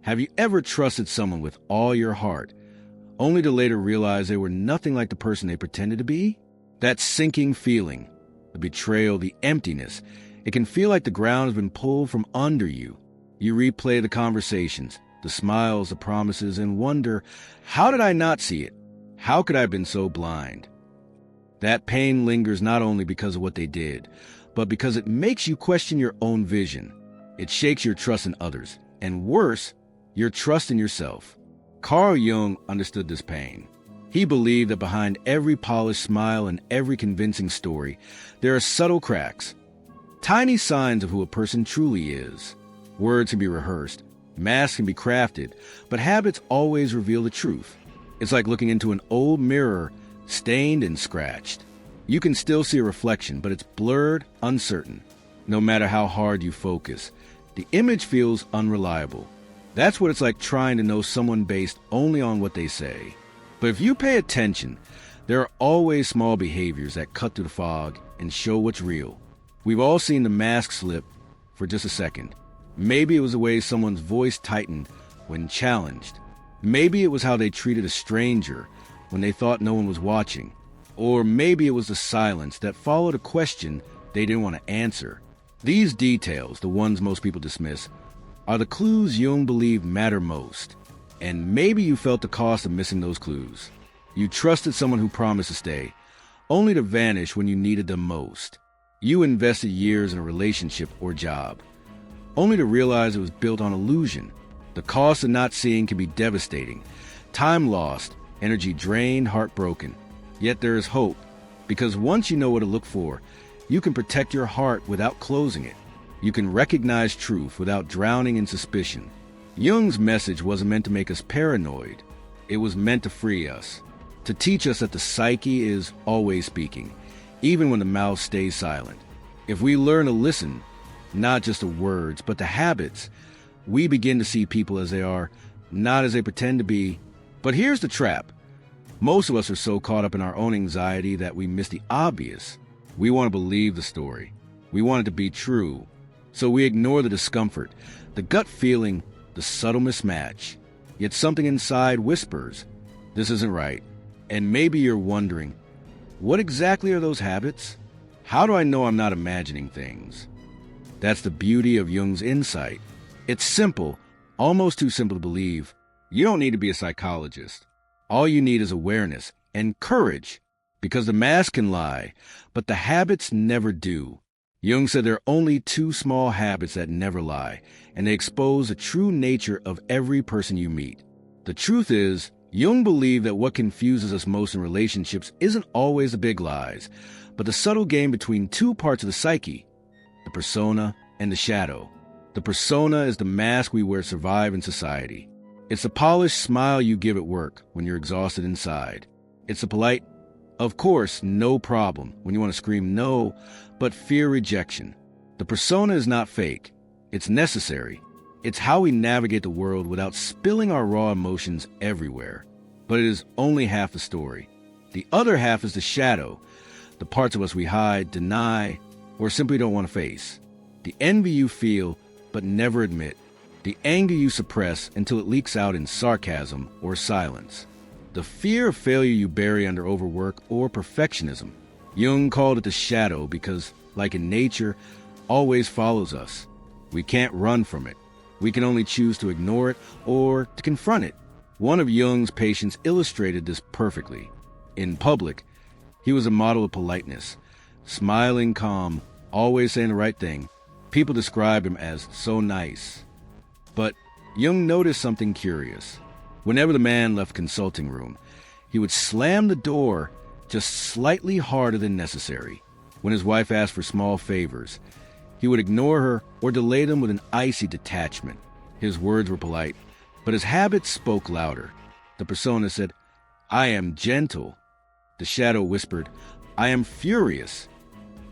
Have you ever trusted someone with all your heart, only to later realize they were nothing like the person they pretended to be? That sinking feeling, the betrayal, the emptiness, it can feel like the ground has been pulled from under you. You replay the conversations, the smiles, the promises, and wonder, how did I not see it? How could I have been so blind? That pain lingers not only because of what they did, but because it makes you question your own vision. It shakes your trust in others, and worse, your trust in yourself. Carl Jung understood this pain. He believed that behind every polished smile and every convincing story, there are subtle cracks, tiny signs of who a person truly is. Words can be rehearsed, masks can be crafted, but habits always reveal the truth. It's like looking into an old mirror, stained and scratched. You can still see a reflection, but it's blurred, uncertain. No matter how hard you focus, the image feels unreliable. That's what it's like trying to know someone based only on what they say. But if you pay attention, there are always small behaviors that cut through the fog and show what's real. We've all seen the mask slip for just a second. Maybe it was the way someone's voice tightened when challenged. Maybe it was how they treated a stranger when they thought no one was watching. Or maybe it was the silence that followed a question they didn't want to answer. These details, the ones most people dismiss, are the clues Jung believed matter most. And maybe you felt the cost of missing those clues. You trusted someone who promised to stay, only to vanish when you needed them most. You invested years in a relationship or job, only to realize it was built on illusion. The cost of not seeing can be devastating. Time lost, energy drained, heart broken. Yet there is hope, because once you know what to look for, you can protect your heart without closing it. You can recognize truth without drowning in suspicion. Jung's message wasn't meant to make us paranoid. It was meant to free us, to teach us that the psyche is always speaking, even when the mouth stays silent. If we learn to listen, not just the words, but the habits, we begin to see people as they are, not as they pretend to be. But here's the trap. Most of us are so caught up in our own anxiety that we miss the obvious. We want to believe the story. We want it to be true. So we ignore the discomfort, the gut feeling, the subtle mismatch. Yet something inside whispers, this isn't right. And maybe you're wondering, what exactly are those habits? How do I know I'm not imagining things? That's the beauty of Jung's insight. It's simple, almost too simple to believe. You don't need to be a psychologist. All you need is awareness and courage, because the mask can lie, but the habits never do. Jung said there are only two small habits that never lie, and they expose the true nature of every person you meet. The truth is, Jung believed that what confuses us most in relationships isn't always the big lies, but the subtle game between two parts of the psyche, the persona and the shadow. The persona is the mask we wear to survive in society. It's the polished smile you give at work when you're exhausted inside. It's the polite, of course, no problem, when you want to scream no, but fear rejection. The persona is not fake. It's necessary. It's how we navigate the world without spilling our raw emotions everywhere. But it is only half the story. The other half is the shadow, the parts of us we hide, deny, or simply don't want to face. The envy you feel but never admit. The anger you suppress until it leaks out in sarcasm or silence. The fear of failure you bury under overwork or perfectionism. Jung called it the shadow because, like in nature, always follows us. We can't run from it. We can only choose to ignore it or to confront it. One of Jung's patients illustrated this perfectly. In public, he was a model of politeness. Smiling, calm, always saying the right thing. People described him as so nice. But Jung noticed something curious. Whenever the man left consulting room, he would slam the door just slightly harder than necessary. When his wife asked for small favors, he would ignore her or delay them with an icy detachment. His words were polite, but his habits spoke louder. The persona said, "I am gentle." The shadow whispered, "I am furious."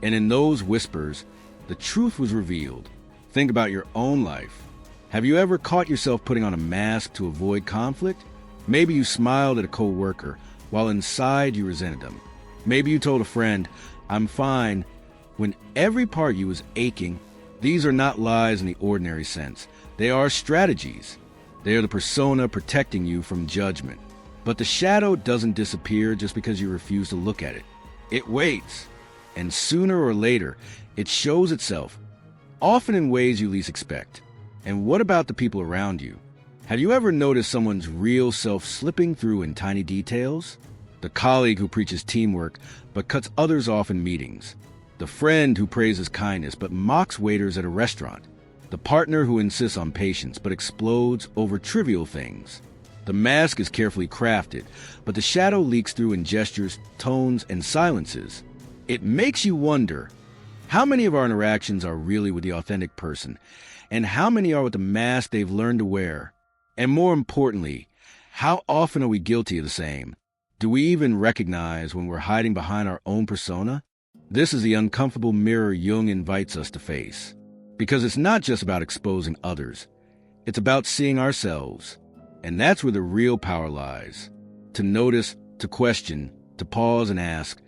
And in those whispers, the truth was revealed. Think about your own life. Have you ever caught yourself putting on a mask to avoid conflict? Maybe you smiled at a coworker while inside you resented them. Maybe you told a friend, "I'm fine," when every part you was aching. These are not lies in the ordinary sense. They are strategies. They are the persona protecting you from judgment. But the shadow doesn't disappear just because you refuse to look at it. It waits, and sooner or later, it shows itself, often in ways you least expect. And what about the people around you? Have you ever noticed someone's real self slipping through in tiny details? The colleague who preaches teamwork but cuts others off in meetings. The friend who praises kindness but mocks waiters at a restaurant. The partner who insists on patience but explodes over trivial things. The mask is carefully crafted, but the shadow leaks through in gestures, tones, and silences. It makes you wonder, how many of our interactions are really with the authentic person, and how many are with the mask they've learned to wear? And more importantly, how often are we guilty of the same? Do we even recognize when we're hiding behind our own persona? This is the uncomfortable mirror Jung invites us to face. Because it's not just about exposing others. It's about seeing ourselves. And that's where the real power lies. To notice, to question, to pause and ask,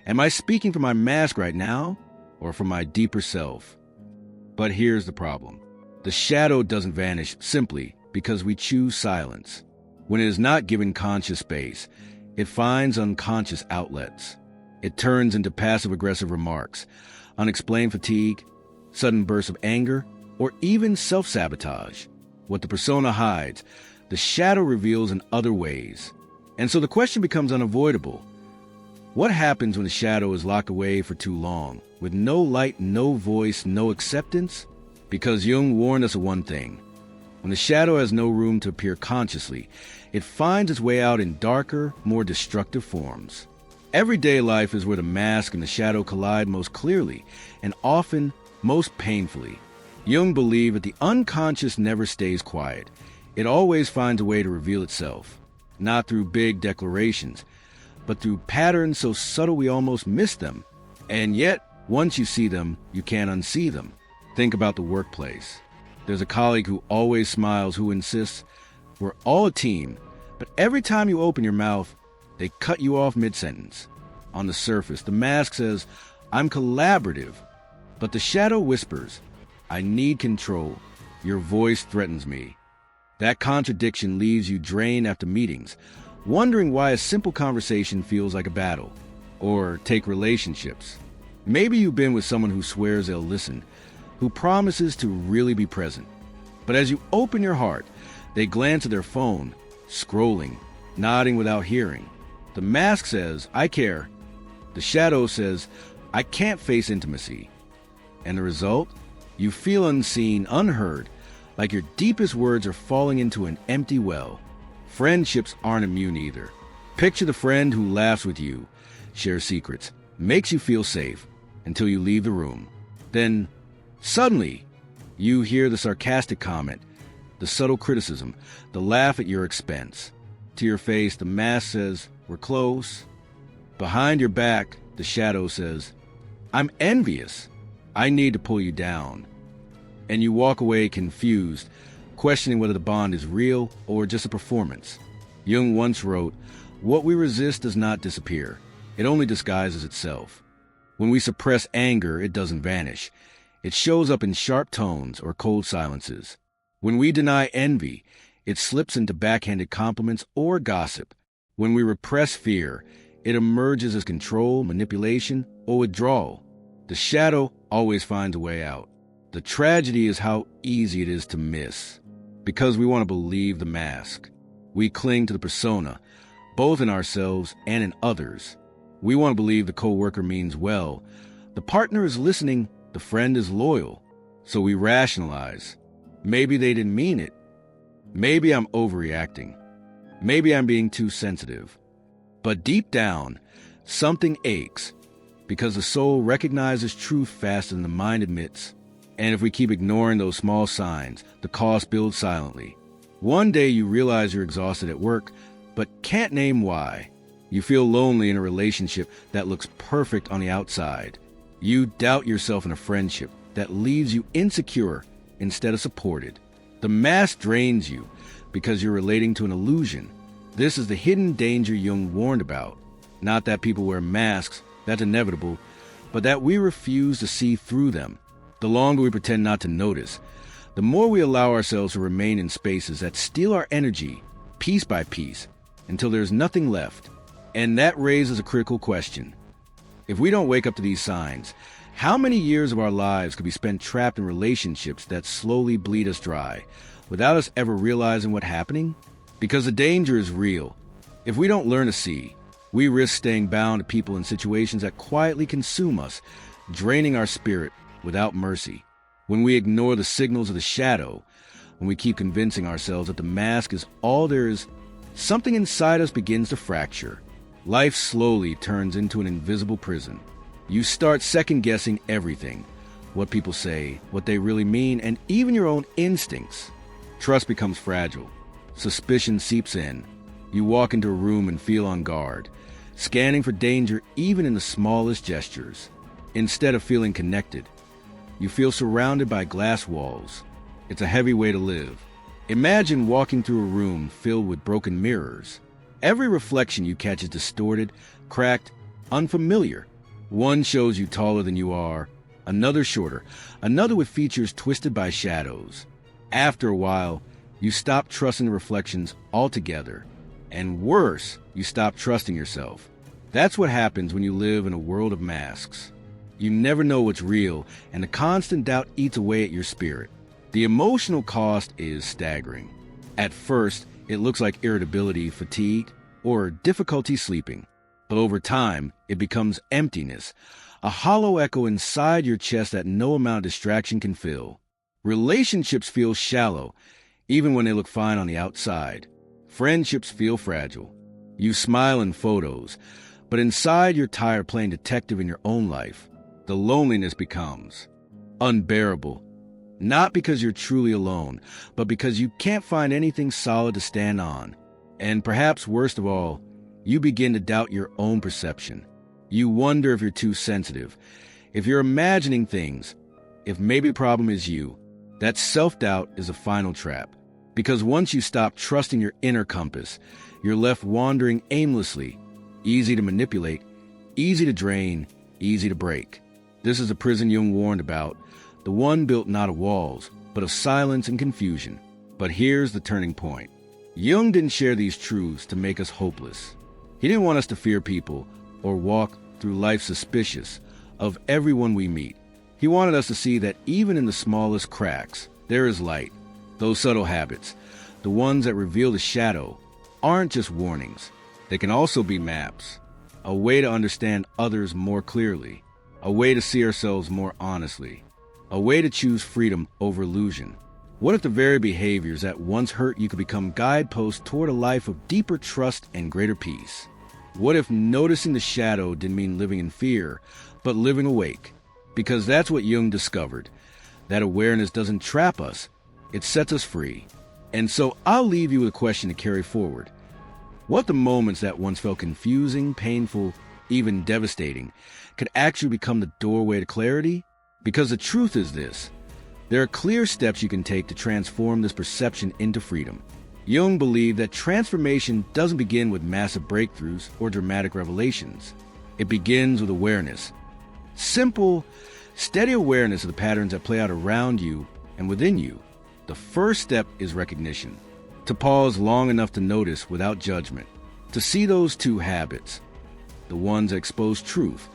am I speaking from my mask right now, or from my deeper self? But here's the problem. The shadow doesn't vanish simply because we choose silence. When it is not given conscious space, it finds unconscious outlets. It turns into passive-aggressive remarks, unexplained fatigue, sudden bursts of anger, or even self-sabotage. What the persona hides, the shadow reveals in other ways. And so the question becomes unavoidable. What happens when the shadow is locked away for too long, with no light, no voice, no acceptance? Because Jung warned us of one thing. When the shadow has no room to appear consciously, it finds its way out in darker, more destructive forms. Everyday life is where the mask and the shadow collide most clearly, and often most painfully. Jung believed that the unconscious never stays quiet. It always finds a way to reveal itself, not through big declarations, but through patterns so subtle we almost miss them. And yet, once you see them, you can't unsee them. Think about the workplace. There's a colleague who always smiles, who insists, we're all a team, but every time you open your mouth, they cut you off mid-sentence. On the surface, the mask says, I'm collaborative, but the shadow whispers, I need control. Your voice threatens me. That contradiction leaves you drained after meetings, wondering why a simple conversation feels like a battle. Or take relationships. Maybe you've been with someone who swears they'll listen, who promises to really be present. But as you open your heart, they glance at their phone, scrolling, nodding without hearing. The mask says, I care. The shadow says, I can't face intimacy. And the result? You feel unseen, unheard, like your deepest words are falling into an empty well. Friendships aren't immune either. Picture the friend who laughs with you, shares secrets, makes you feel safe, until you leave the room. Then, suddenly, you hear the sarcastic comment, the subtle criticism, the laugh at your expense. To your face, the mask says, we're close. Behind your back, the shadow says, I'm envious. I need to pull you down. And you walk away confused, questioning whether the bond is real or just a performance. Jung once wrote, what we resist does not disappear. It only disguises itself. When we suppress anger, it doesn't vanish. It shows up in sharp tones or cold silences. When we deny envy, it slips into backhanded compliments or gossip. When we repress fear, it emerges as control, manipulation, or withdrawal. The shadow always finds a way out. The tragedy is how easy it is to miss. Because we want to believe the mask. We cling to the persona, both in ourselves and in others. We want to believe the coworker means well. The partner is listening, the friend is loyal. So we rationalize. Maybe they didn't mean it. Maybe I'm overreacting. Maybe I'm being too sensitive. But deep down, something aches, because the soul recognizes truth faster than the mind admits. And if we keep ignoring those small signs, the cost builds silently. One day you realize you're exhausted at work, but can't name why. You feel lonely in a relationship that looks perfect on the outside. You doubt yourself in a friendship that leaves you insecure instead of supported. The mask drains you because you're relating to an illusion. This is the hidden danger Jung warned about. Not that people wear masks, that's inevitable, but that we refuse to see through them. The longer we pretend not to notice, the more we allow ourselves to remain in spaces that steal our energy, piece by piece, until there's nothing left. And that raises a critical question. If we don't wake up to these signs, how many years of our lives could be spent trapped in relationships that slowly bleed us dry, without us ever realizing what's happening? Because the danger is real. If we don't learn to see, we risk staying bound to people and situations that quietly consume us, draining our spirit without mercy. When we ignore the signals of the shadow, when we keep convincing ourselves that the mask is all there is, something inside us begins to fracture. Life slowly turns into an invisible prison. You start second-guessing everything. What people say, what they really mean, and even your own instincts. Trust becomes fragile. Suspicion seeps in. You walk into a room and feel on guard, scanning for danger even in the smallest gestures. Instead of feeling connected, you feel surrounded by glass walls. It's a heavy way to live. Imagine walking through a room filled with broken mirrors. Every reflection you catch is distorted, cracked, unfamiliar. One shows you taller than you are, another shorter, another with features twisted by shadows. After a while, you stop trusting the reflections altogether. And worse, you stop trusting yourself. That's what happens when you live in a world of masks. You never know what's real, and the constant doubt eats away at your spirit. The emotional cost is staggering. At first, it looks like irritability, fatigue, or difficulty sleeping. But over time, it becomes emptiness, a hollow echo inside your chest that no amount of distraction can fill. Relationships feel shallow, even when they look fine on the outside. Friendships feel fragile. You smile in photos, but inside you're tired playing detective in your own life. The loneliness becomes unbearable. Not because you're truly alone, but because you can't find anything solid to stand on. And perhaps worst of all, you begin to doubt your own perception. You wonder if you're too sensitive, if you're imagining things, if maybe the problem is you. That self-doubt is a final trap. Because once you stop trusting your inner compass, you're left wandering aimlessly, easy to manipulate, easy to drain, easy to break. This is the prison Jung warned about, the one built not of walls, but of silence and confusion. But here's the turning point. Jung didn't share these truths to make us hopeless. He didn't want us to fear people or walk through life suspicious of everyone we meet. He wanted us to see that even in the smallest cracks, there is light. Those subtle habits, the ones that reveal the shadow, aren't just warnings. They can also be maps, a way to understand others more clearly, a way to see ourselves more honestly, a way to choose freedom over illusion. What if the very behaviors that once hurt you could become guideposts toward a life of deeper trust and greater peace? What if noticing the shadow didn't mean living in fear, but living awake? Because that's what Jung discovered. That awareness doesn't trap us, it sets us free. And so I'll leave you with a question to carry forward. What the moments that once felt confusing, painful, even devastating, could actually become the doorway to clarity? Because the truth is this. There are clear steps you can take to transform this perception into freedom. Jung believed that transformation doesn't begin with massive breakthroughs or dramatic revelations. It begins with awareness. Simple, steady awareness of the patterns that play out around you and within you. The first step is recognition. To pause long enough to notice without judgment. To see those two habits. The ones that expose truth,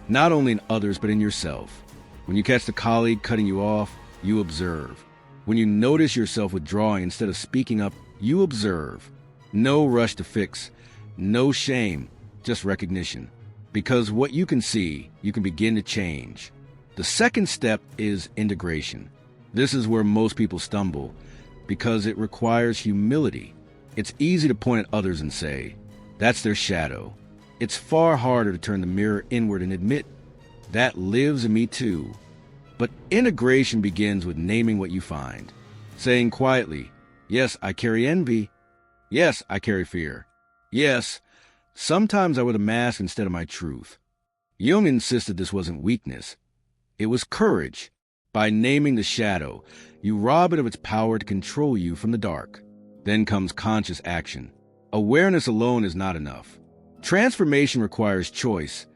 not only in others but in yourself. When you catch the colleague cutting you off, you observe. When you notice yourself withdrawing instead of speaking up, you observe. No rush to fix, no shame, just recognition. Because what you can see, you can begin to change. The second step is integration. This is where most people stumble, because it requires humility. It's easy to point at others and say, that's their shadow. It's far harder to turn the mirror inward and admit, that lives in me too. But integration begins with naming what you find. Saying quietly, yes, I carry envy. Yes, I carry fear. Yes, sometimes I wear the mask instead of my truth. Jung insisted this wasn't weakness. It was courage. By naming the shadow, you rob it of its power to control you from the dark. Then comes conscious action. Awareness alone is not enough. Transformation requires choice,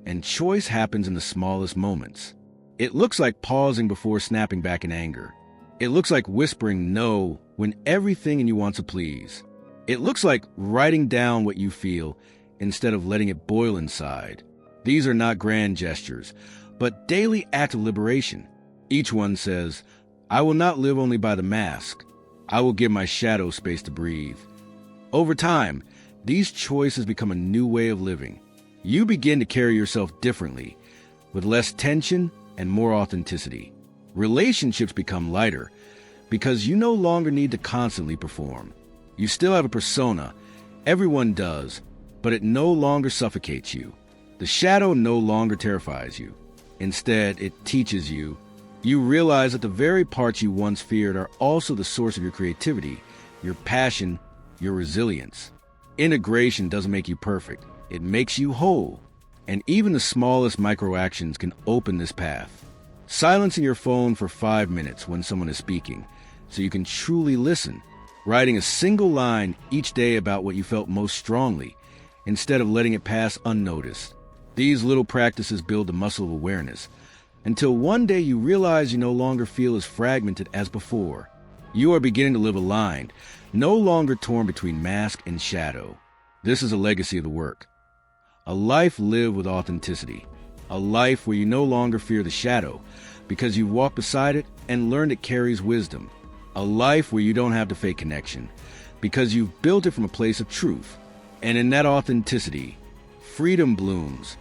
and choice happens in the smallest moments. It looks like pausing before snapping back in anger. It looks like whispering no when everything in you wants to please. It looks like writing down what you feel instead of letting it boil inside. These are not grand gestures, but daily acts of liberation. Each one says, I will not live only by the mask. I will give my shadow space to breathe. Over time, these choices become a new way of living. You begin to carry yourself differently, with less tension and more authenticity. Relationships become lighter because you no longer need to constantly perform. You still have a persona. Everyone does, but it no longer suffocates you. The shadow no longer terrifies you. Instead, it teaches you. You realize that the very parts you once feared are also the source of your creativity, your passion, your resilience. Integration doesn't make you perfect. It makes you whole. And even the smallest microactions can open this path. Silencing your phone for 5 minutes when someone is speaking, so you can truly listen. Writing a single line each day about what you felt most strongly, instead of letting it pass unnoticed. These little practices build the muscle of awareness, until one day you realize you no longer feel as fragmented as before. You are beginning to live aligned, no longer torn between mask and shadow. This is a legacy of the work. A life lived with authenticity. A life where you no longer fear the shadow, because you've walked beside it and learned it carries wisdom. A life where you don't have to fake connection, because you've built it from a place of truth. And in that authenticity, freedom blooms.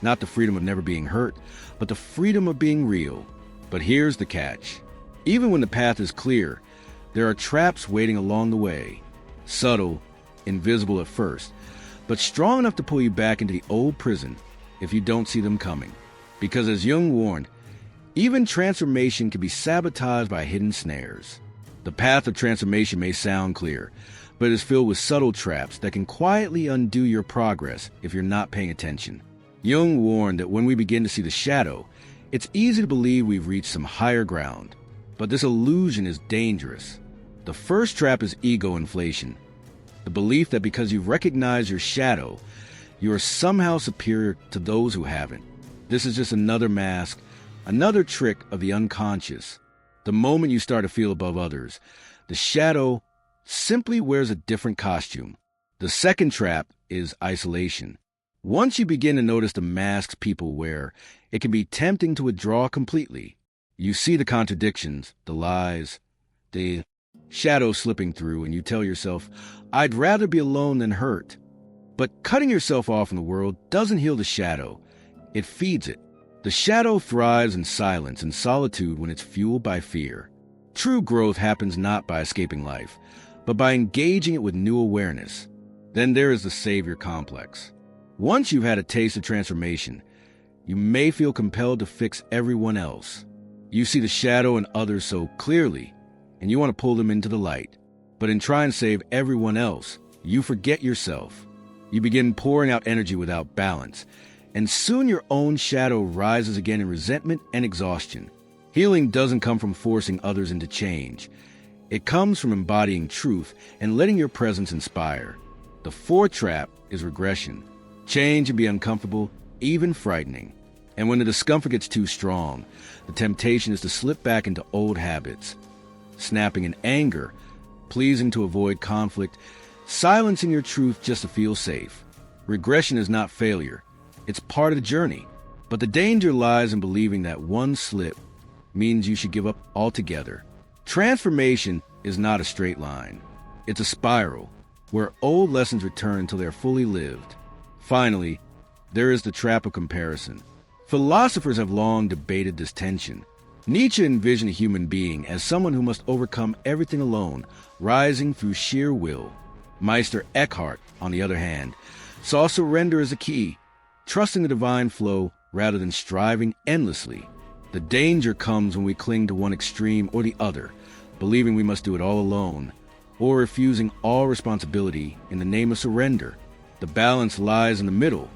Not the freedom of never being hurt, but the freedom of being real. But here's the catch. Even when the path is clear, there are traps waiting along the way. Subtle, invisible at first, but strong enough to pull you back into the old prison if you don't see them coming. Because as Jung warned, even transformation can be sabotaged by hidden snares. The path of transformation may sound clear, but it is filled with subtle traps that can quietly undo your progress if you're not paying attention. Jung warned that when we begin to see the shadow, it's easy to believe we've reached some higher ground. But this illusion is dangerous. The first trap is ego inflation. The belief that because you've recognized your shadow, you are somehow superior to those who haven't. This is just another mask, another trick of the unconscious. The moment you start to feel above others, the shadow simply wears a different costume. The second trap is isolation. Once you begin to notice the masks people wear, it can be tempting to withdraw completely. You see the contradictions, the lies, the shadow slipping through, and you tell yourself, I'd rather be alone than hurt. But cutting yourself off from the world doesn't heal the shadow. It feeds it. The shadow thrives in silence and solitude when it's fueled by fear. True growth happens not by escaping life, but by engaging it with new awareness. Then there is the savior complex. Once you've had a taste of transformation, you may feel compelled to fix everyone else. You see the shadow in others so clearly, and you want to pull them into the light. But in trying to save everyone else, you forget yourself. You begin pouring out energy without balance, and soon your own shadow rises again in resentment and exhaustion. Healing doesn't come from forcing others into change. It comes from embodying truth and letting your presence inspire. The fourth trap is regression. Change can be uncomfortable, even frightening. And when the discomfort gets too strong, the temptation is to slip back into old habits. Snapping in anger, pleasing to avoid conflict, silencing your truth just to feel safe. Regression is not failure. It's part of the journey. But the danger lies in believing that one slip means you should give up altogether. Transformation is not a straight line. It's a spiral, where old lessons return until they're fully lived. Finally, there is the trap of comparison. Philosophers have long debated this tension. Nietzsche envisioned a human being as someone who must overcome everything alone, rising through sheer will. Meister Eckhart, on the other hand, saw surrender as a key, trusting the divine flow rather than striving endlessly. The danger comes when we cling to one extreme or the other, believing we must do it all alone, or refusing all responsibility in the name of surrender. The balance lies in the middle,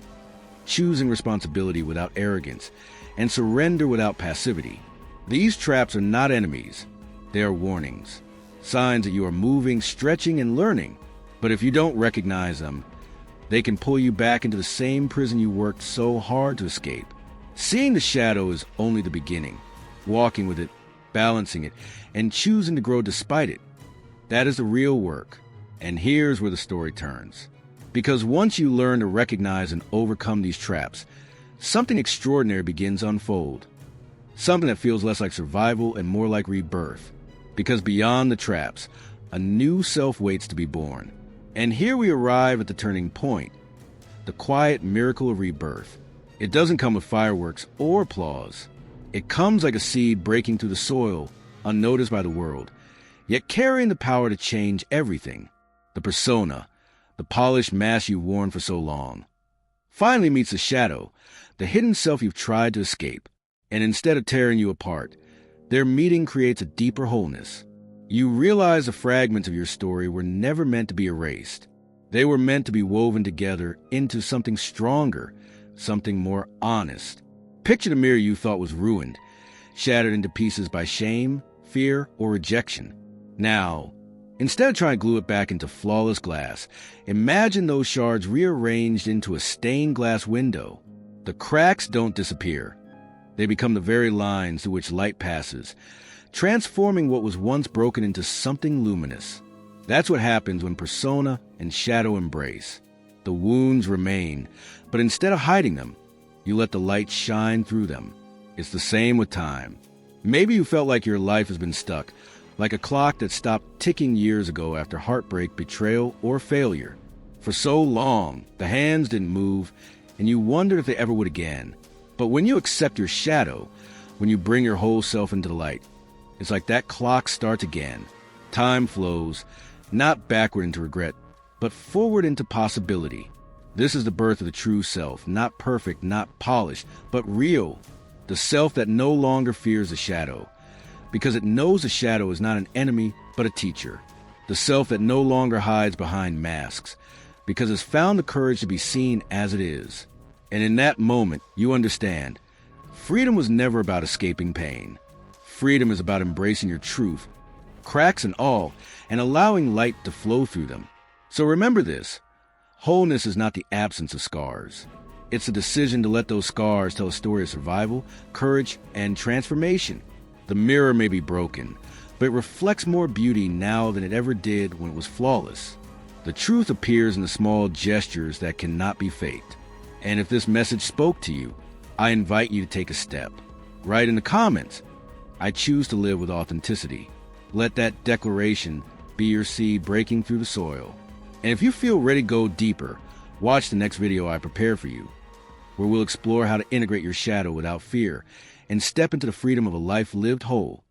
choosing responsibility without arrogance and surrender without passivity. These traps are not enemies. They are warnings, signs that you are moving, stretching, and learning. But if you don't recognize them, they can pull you back into the same prison you worked so hard to escape. Seeing the shadow is only the beginning. Walking with it, balancing it, and choosing to grow despite it. That is the real work. And here's where the story turns. Because once you learn to recognize and overcome these traps, something extraordinary begins to unfold. Something that feels less like survival and more like rebirth. Because beyond the traps, a new self waits to be born. And here we arrive at the turning point, the quiet miracle of rebirth. It doesn't come with fireworks or applause. It comes like a seed breaking through the soil, unnoticed by the world, yet carrying the power to change everything. The persona, the polished mask you've worn for so long, finally meets the shadow, the hidden self you've tried to escape. And instead of tearing you apart, their meeting creates a deeper wholeness. You realize the fragments of your story were never meant to be erased. They were meant to be woven together into something stronger, something more honest. Picture the mirror you thought was ruined, shattered into pieces by shame, fear, or rejection. Now, instead of trying to glue it back into flawless glass, imagine those shards rearranged into a stained glass window. The cracks don't disappear. They become the very lines through which light passes, transforming what was once broken into something luminous. That's what happens when persona and shadow embrace. The wounds remain, but instead of hiding them, you let the light shine through them. It's the same with time. Maybe you felt like your life has been stuck, like a clock that stopped ticking years ago after heartbreak, betrayal, or failure. For so long, the hands didn't move, and you wondered if they ever would again. But when you accept your shadow, when you bring your whole self into the light, it's like that clock starts again. Time flows, not backward into regret, but forward into possibility. This is the birth of the true self, not perfect, not polished, but real. The self that no longer fears the shadow, because it knows the shadow is not an enemy, but a teacher. The self that no longer hides behind masks, because it's found the courage to be seen as it is. And in that moment, you understand, freedom was never about escaping pain. Freedom is about embracing your truth, cracks and all, and allowing light to flow through them. So remember this, wholeness is not the absence of scars. It's a decision to let those scars tell a story of survival, courage, and transformation. The mirror may be broken, but it reflects more beauty now than it ever did when it was flawless. The truth appears in the small gestures that cannot be faked. And if this message spoke to you, I invite you to take a step. Write in the comments, I choose to live with authenticity. Let that declaration be your seed breaking through the soil. And if you feel ready to go deeper, watch the next video I prepare for you, where we'll explore how to integrate your shadow without fear and step into the freedom of a life lived whole.